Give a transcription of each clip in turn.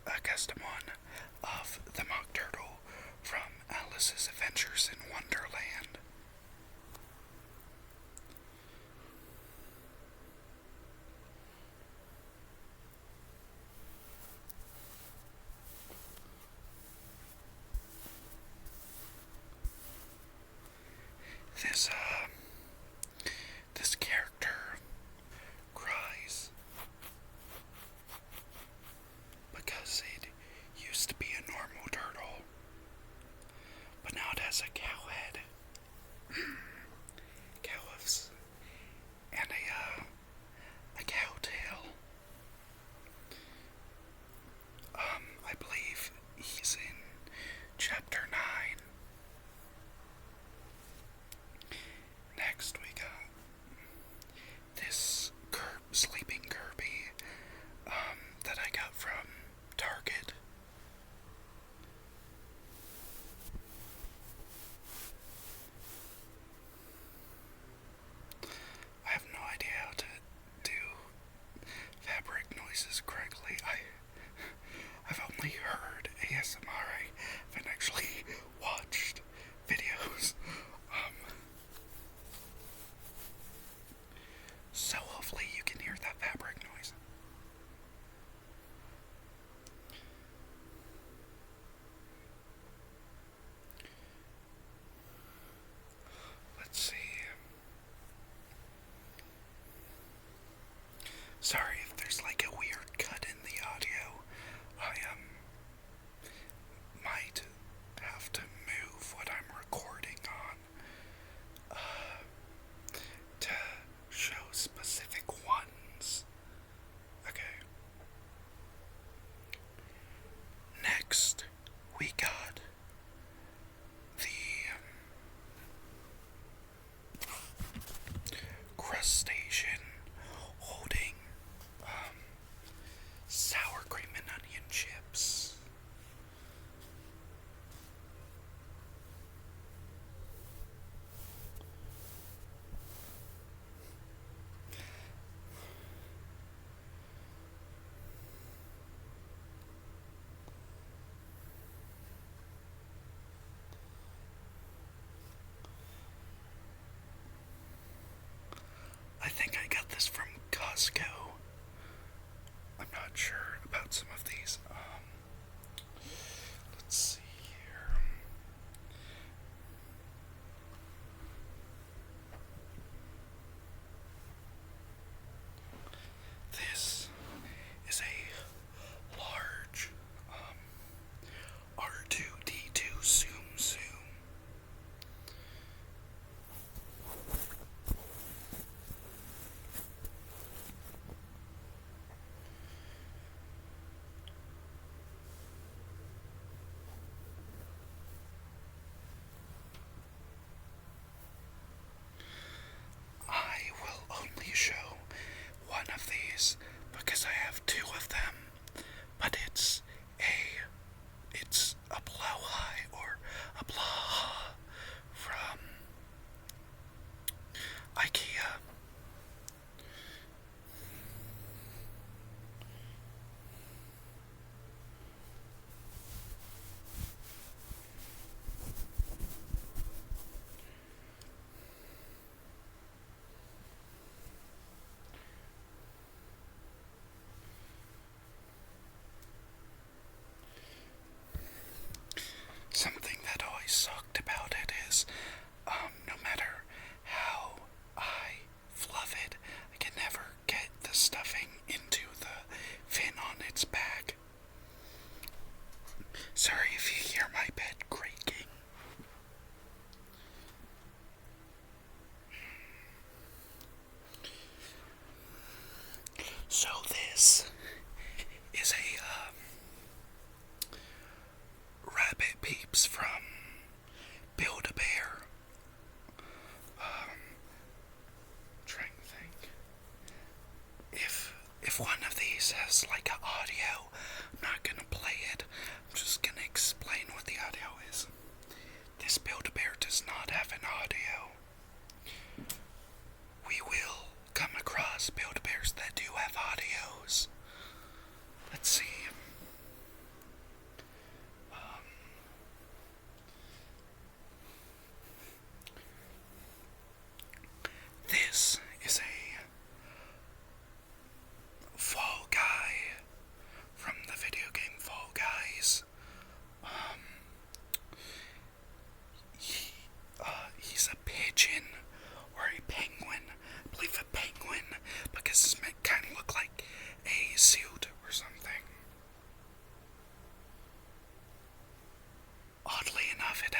a custom one of the Mock Turtle from Alice's Adventures in Wonderland. This, this character cries because it used to be a normal turtle, but now it has a cow head.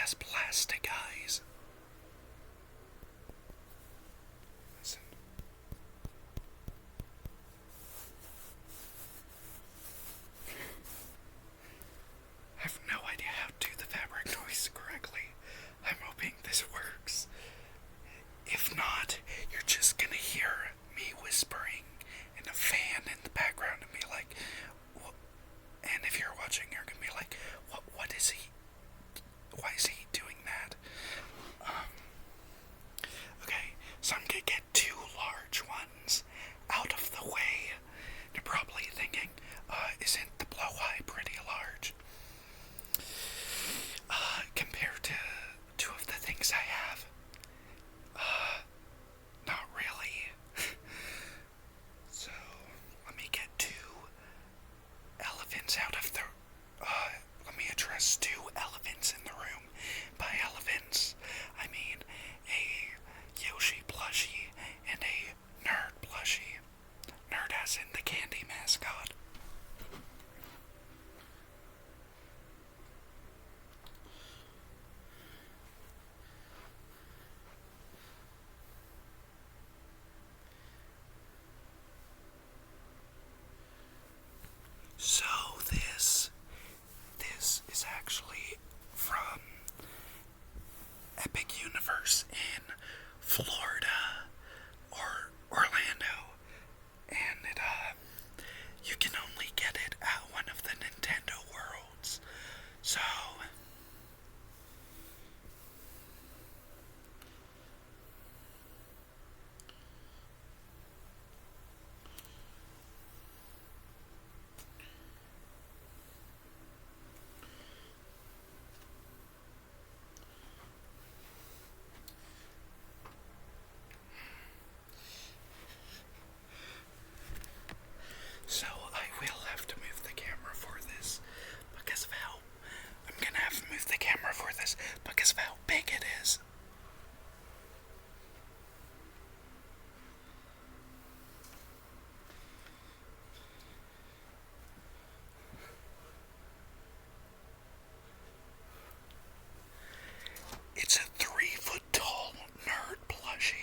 has plastic eyes. Listen. I have no idea how to do the fabric noise correctly. I'm hoping this works. If not, you're just gonna hear me whispering and a fan in the background and be like, what? And if you're watching, you're gonna be like, what is he? Why is he doing that? Okay, so I'm gonna get two large ones out of the way. You're probably thinking, isn't the blow-eye pretty large? Compared to two of the things I have, not really. So, let me get two elephants out of the, let me address two elephants in the room. By elephants, I mean a Yoshi plushie and a nerd plushie. Nerd as in the candy mascot. So this is actually from Epic Universe in Florida or Orlando, and you can only get it at one of the Nintendo Worlds. So I will have to move the camera for this because of how I'm gonna have to move the camera for this because of how big it is. It's a 3-foot tall nerd plushie.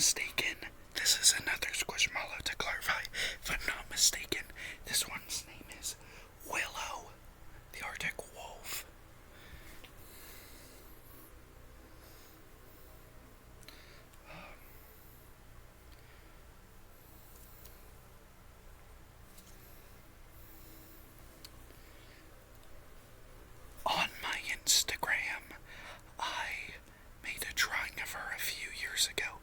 mistaken, this is another Squishmallow to clarify. If I'm not mistaken, this one's name is Willow, the Arctic wolf. On my Instagram, I made a drawing of her a few years ago,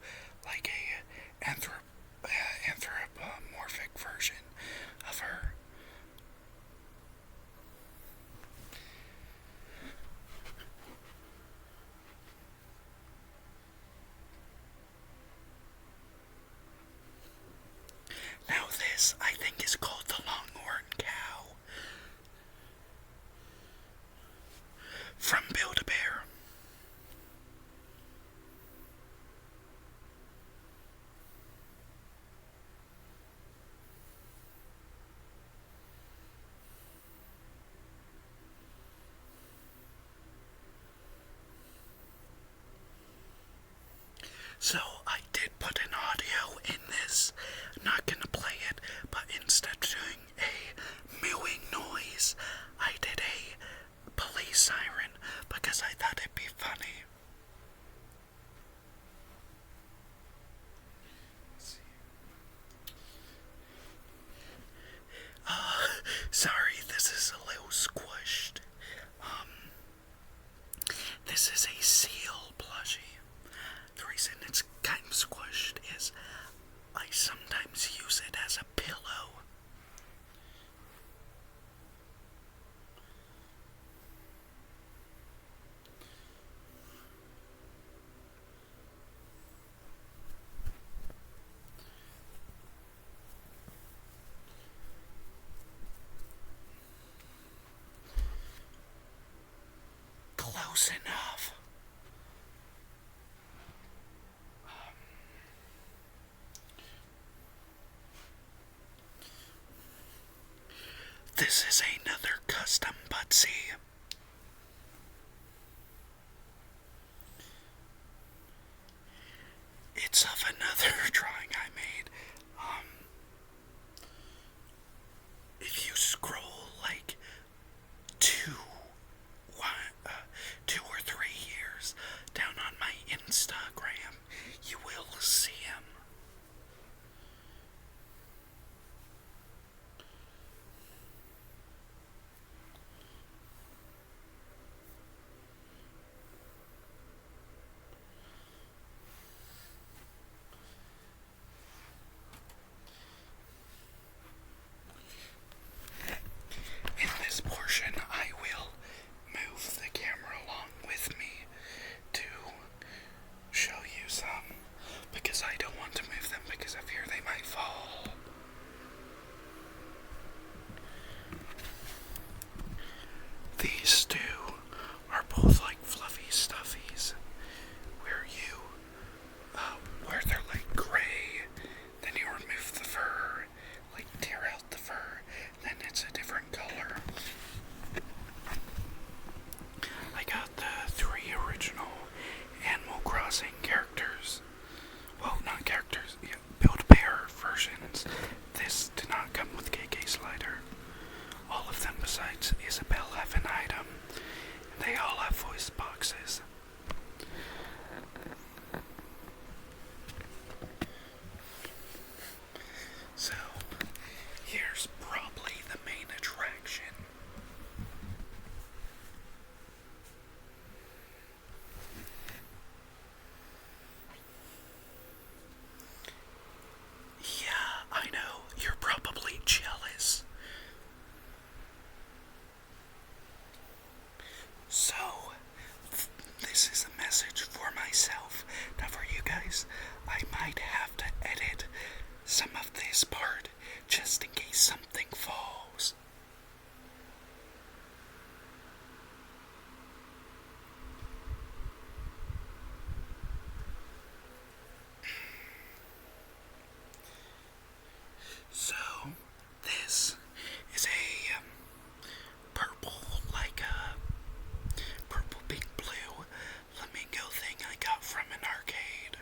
like a anthropomorphic version of her. Now this, I think, is called the Longhorn Cow from Build-A-Bear. So I did put an audio in this. I'm not gonna play it, but instead of doing a mooing noise, I did a police siren because I thought it'd be funny. Sorry, this is a little squished. This is a seal plushie. The reason it's kind of squished is I sometimes use it as a pillow. Close enough. This is another custom butsy. It's of another drawing I made. If you scroll like 2 or 3 years down on my Instagram, you will see him. In this portion, I will move the camera along with me to show you some, because I don't want to move them because I fear they might fall. These two are both like fluffy stuffies, where they're like gray, then you remove the fur, like tear out the fur, then it's a different color. I got the 3 original Animal Crossing characters. Well, not characters, yeah, Build-A-Bear versions. This did not come with KK Slider. All of them besides Isabelle have an item. They all have voice boxes. So, here's probably the main attraction. Yeah, I know, you're probably jealous. So, this is a message for myself. Now for you guys, I might have to edit some of this part just in case something falls. So, this is a purple, like a purple, pink, blue flamingo thing I got from an arcade.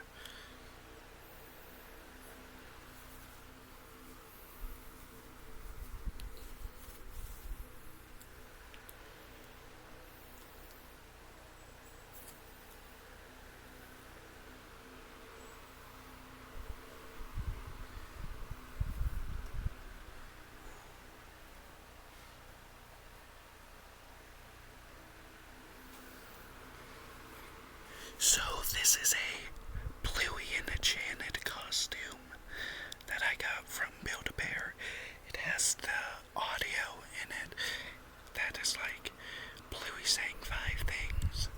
this is a Bluey and Enchanted costume that I got from Build-A-Bear. It has the audio in it that is like Bluey saying 5 things.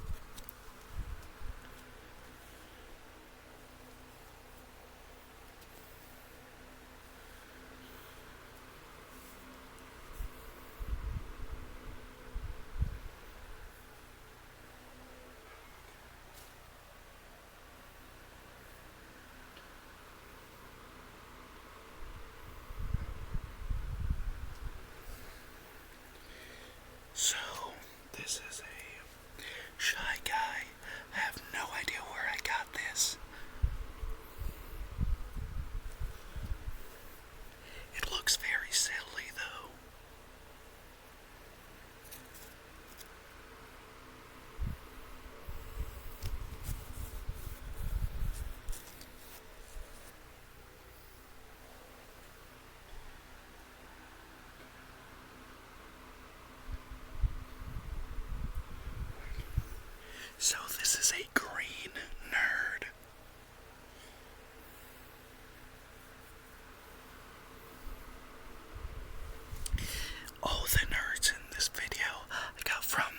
So, this is a Shy Guy. I have no idea where I got this. It looks very silly though. So this is a green nerd. All the nerds in this video I got from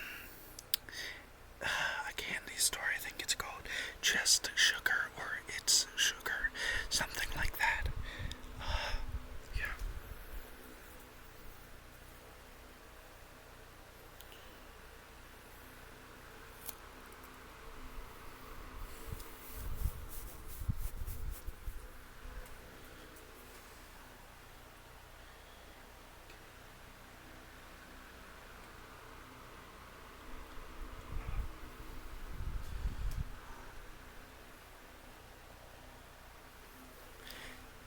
a candy store. I think it's called Just Sugar or It's Sugar, something like that. Yeah.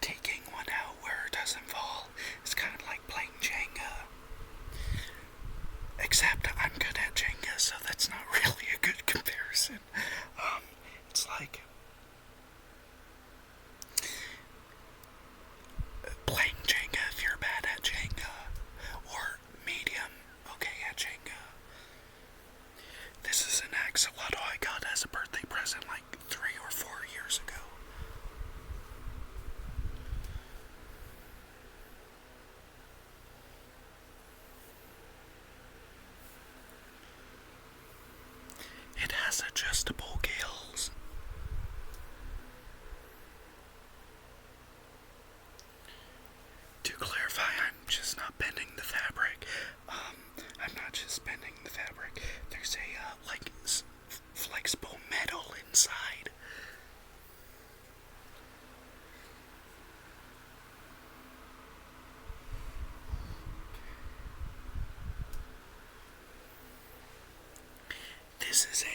Taking one out where it doesn't fall is kind of like playing Jenga. Except I'm good at Jenga, so that's not really a good comparison. It's like playing Jenga if you're bad at Jenga, or medium okay at Jenga. This is an axolotl I got as a birthday present like 3 or 4 years ago. It has adjustable gills. To clarify, I'm just not bending the fabric. I'm not just bending the fabric. There's a like flexible metal inside. This is a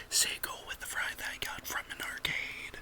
seagull with the fry that I got from an arcade.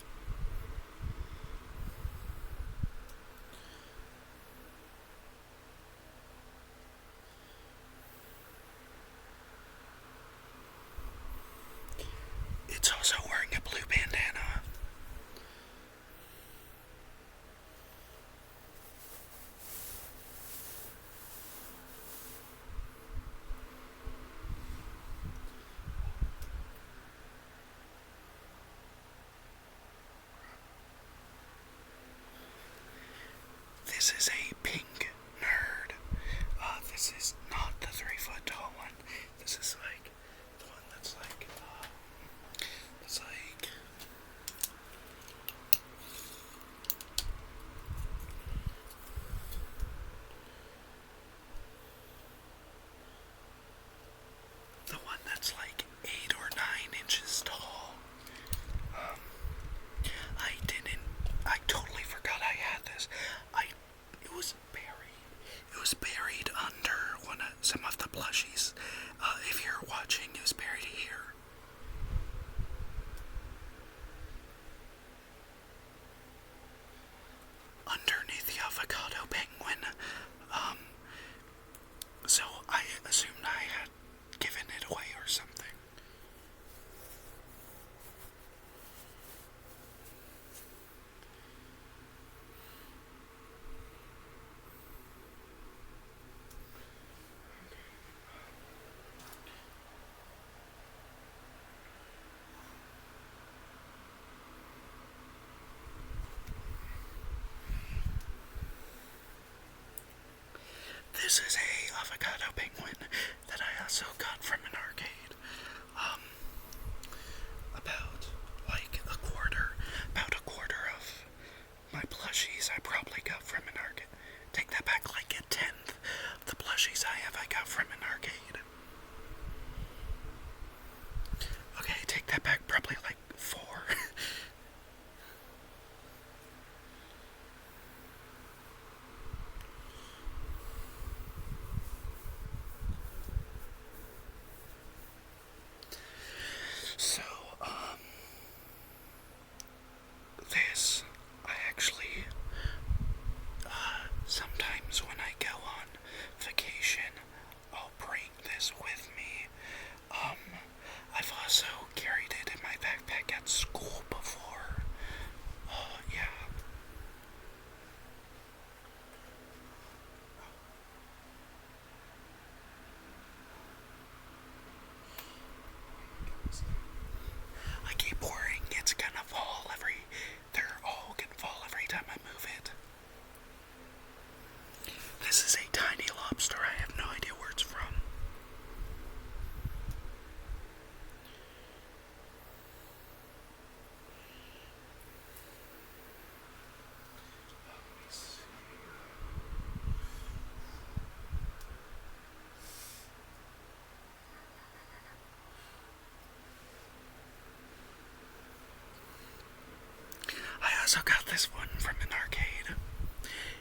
also got this one from an arcade.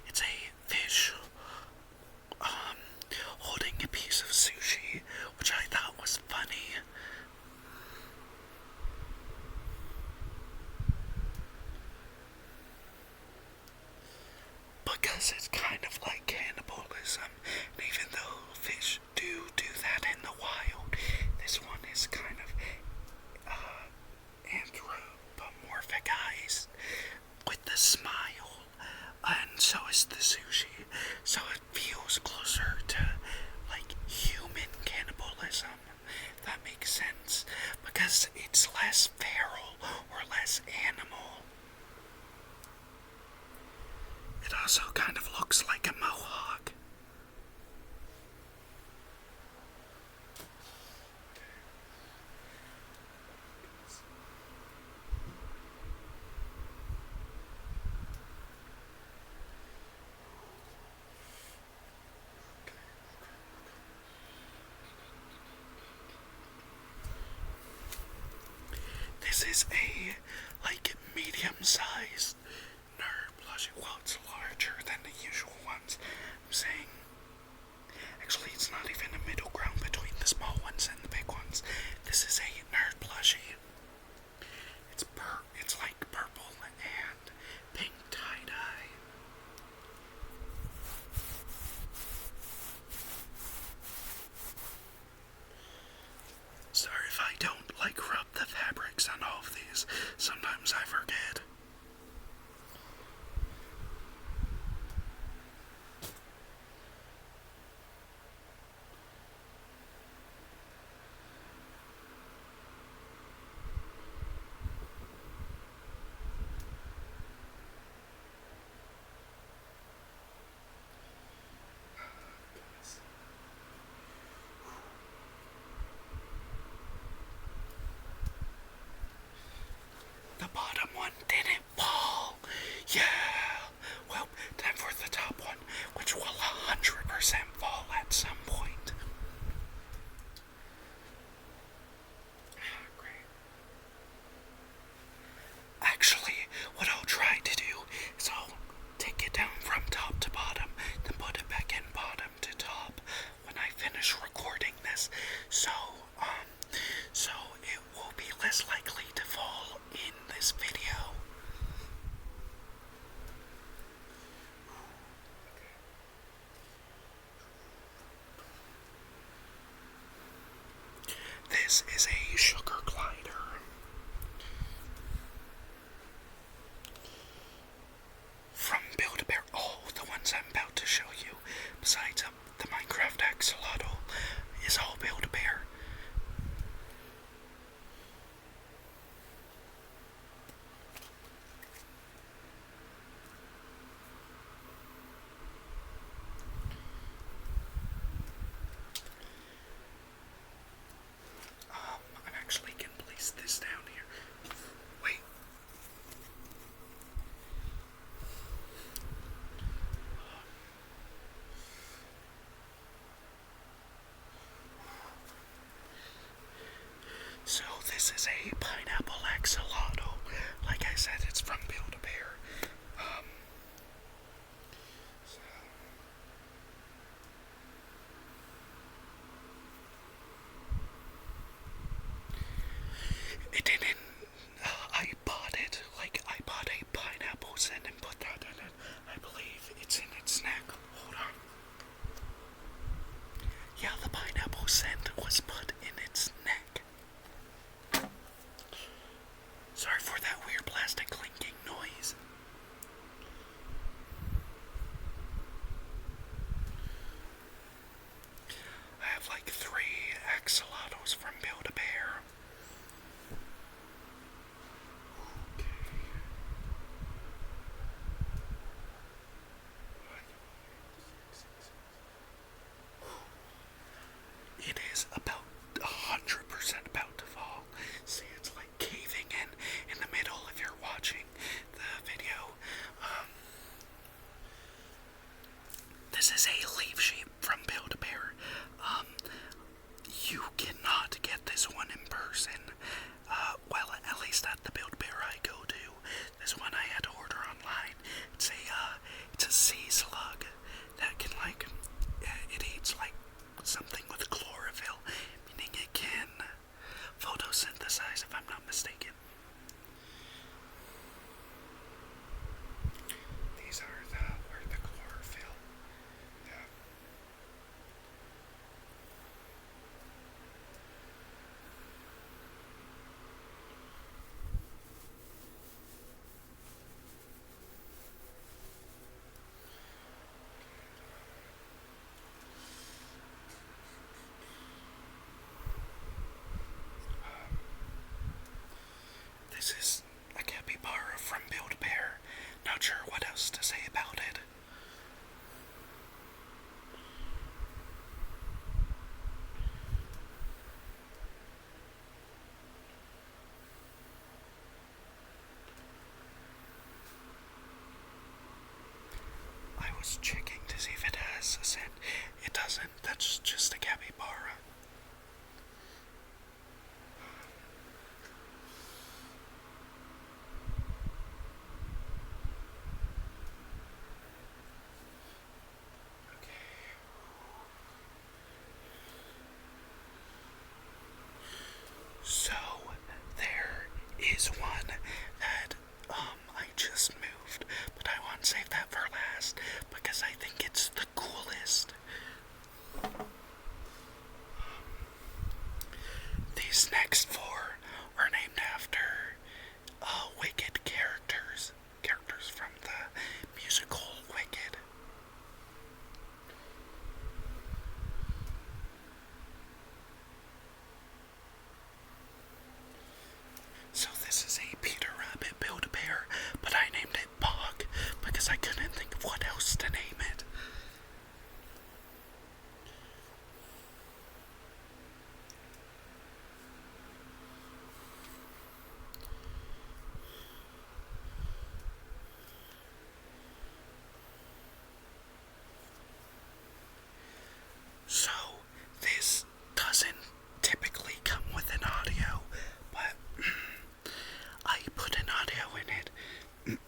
It's a fish holding a piece of sushi, which I thought was funny. Because it's kind of like cannibalism, and even though fish do that in the wild, this one is kind of anthropomorphic eyes with the smile, and so is the sushi, so it feels closer to like human cannibalism. That makes sense, because it's less feral or less animal. It also kind of looks like a mohawk. This is a, like, medium-sized nerd plushie. Well, it's larger than the usual ones. I'm saying, actually, it's not even a middle ground between the small ones and the big ones. This is a nerd plushie. It's like purple and pink tie-dye. Sorry if I don't rub the fabrics on all of these. Sometimes I forget. The bottom one didn't fall. Yeah. Well, time for the top one, which will 100% fall at some point. Great. Actually, what I'll try to do is I'll take it down from top to bottom, then put it back in bottom to top when I finish recording this. So it will be less likely to fall in this video. This is a sugar glider. From Build-A-Bear, all the ones I'm about to show you, besides the Minecraft axolotl, is all Build-A-Bear. I'm actually gonna place this down here. Wait. So this is a pineapple axolotl. Like I said, it's from Build-A-Bear. It didn't, I bought it, I bought a pineapple scent and put that in it. I believe it's in its neck. Hold on. Yeah, the pineapple scent was put in its neck. Sorry for that weird plastic clinking noise. I have 3 axolotls from Build-A-Bear. It is about 100% about to fall. See, it's caving in the middle if you're watching. was checking to see if it has a scent. It doesn't. That's just a capybara. So, there is one that I just moved, but I want to save that for last because I think it's the coolest. These next four are named after Wicked characters from the musical Wicked. So this is a Peter Rabbit Build-A-Bear, but I named it Bog because I couldn't think of what else to name it. So this doesn't typically come with an audio, but I put an audio in it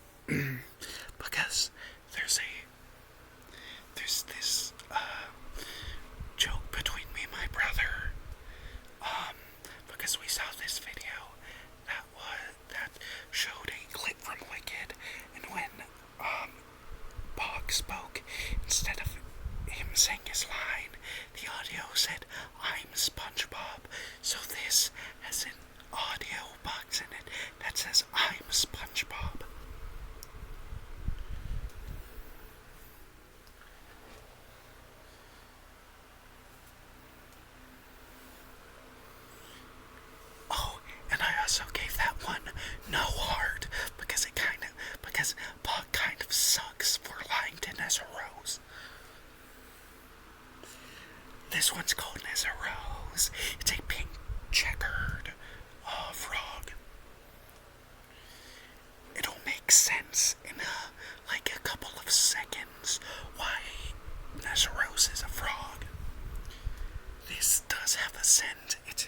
because there's this joke between me and my brother, because we saw this video that showed a clip from Wicked, and when Bog spoke, instead of him saying his line, the audio said, "I'm SpongeBob." So this has an audio box in it that says, "I'm SpongeBob." Oh, and I also gave that one no heart because Bog kind of sucks for lying to Nessa Rose. This one's called Nessa Rose. It's a pink checkered frog. It'll make sense in a couple of seconds why Nessa Rose is a frog. This does have a scent. It's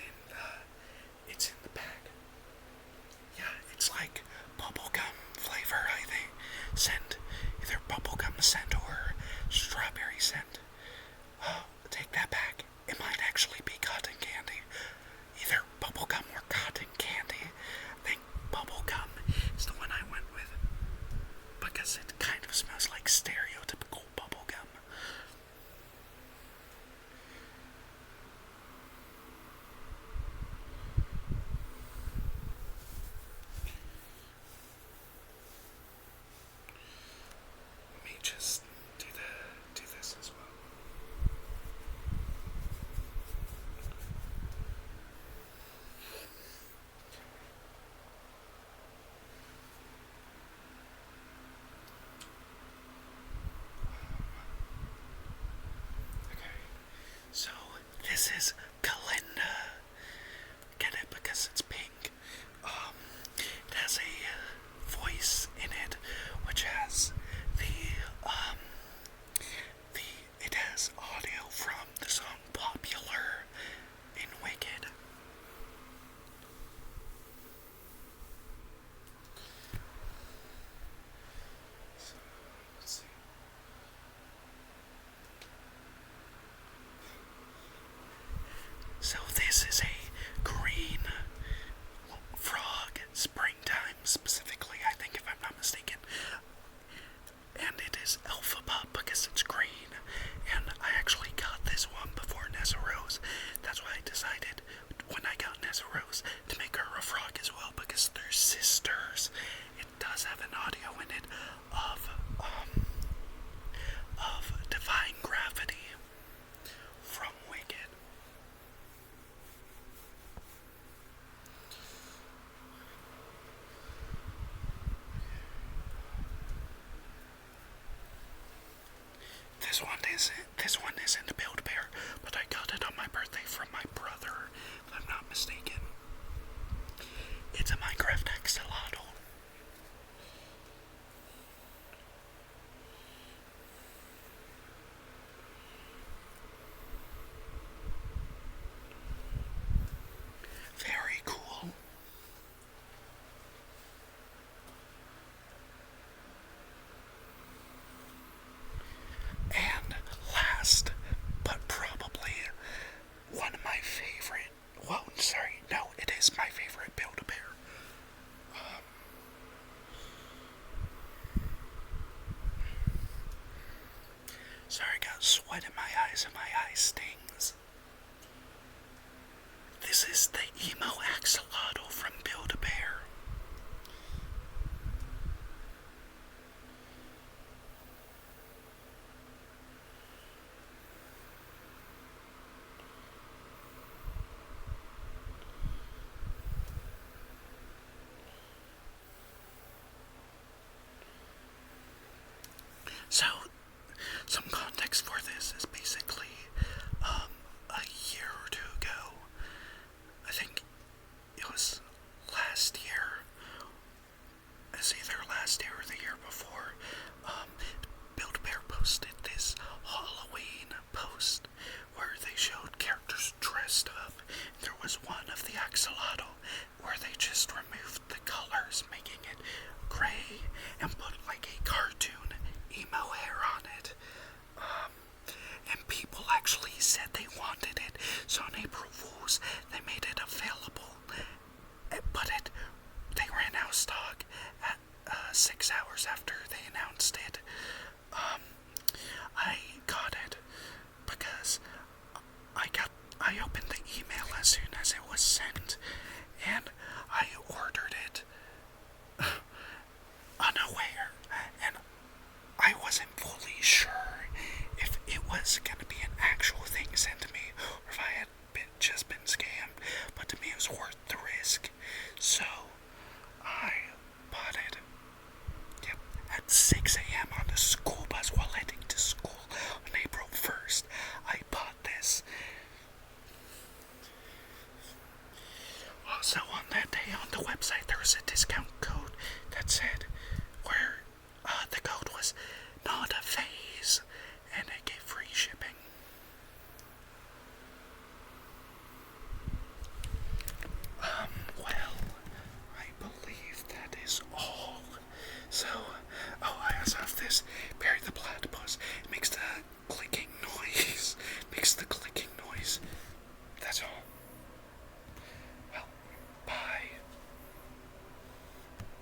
in the bag. Yeah, it's like bubblegum flavor, I think. Scent. Either bubblegum scent or strawberry scent. Take that back. It might actually be cotton candy. Either bubblegum or cotton candy. I think bubblegum is the one I went with because it kind of smells like stereotypical bubblegum. Let me just do this as well. So, this is Kalinda. Get it because it's pink. It has a voice in it, which has it has audio from the song Popular in Wicked. So, let's see. So this is a green frog, springtime specifically, I think, if I'm not mistaken. And it is Elphaba because it's green. And I actually got this one before Nessa Rose. That's why I decided when I got Nessa Rose to make her a frog as well because they're sisters. It does have an audio in it of Defying Gravity from Wicked. This one isn't a Build-A-Bear, but I got it on my birthday from my brother, if I'm not mistaken. It's a Minecraft axolotl. blood in my eyes and my eye stings. This is the emo axolotl from Build-A-Bear. So, some context for this is basically, a year or two ago, I think it was last year, it's either last year or the year before, Build-A-Bear posted this Halloween post where they showed characters dressed up. There was one of the axolotl where they just removed the colors, making it gray, and put like a cartoon emo hair on it. And people actually said they wanted it, so on April Fools they made it available, but they ran out of stock at 6 hours after they announced it. I got it because I opened the email as soon as it was sent, and I ordered it unaware, and I wasn't fully sure if it was going to be an actual thing sent to me or if I had just been scammed, but to me it was worth the risk, so I bought it. Yep, at 6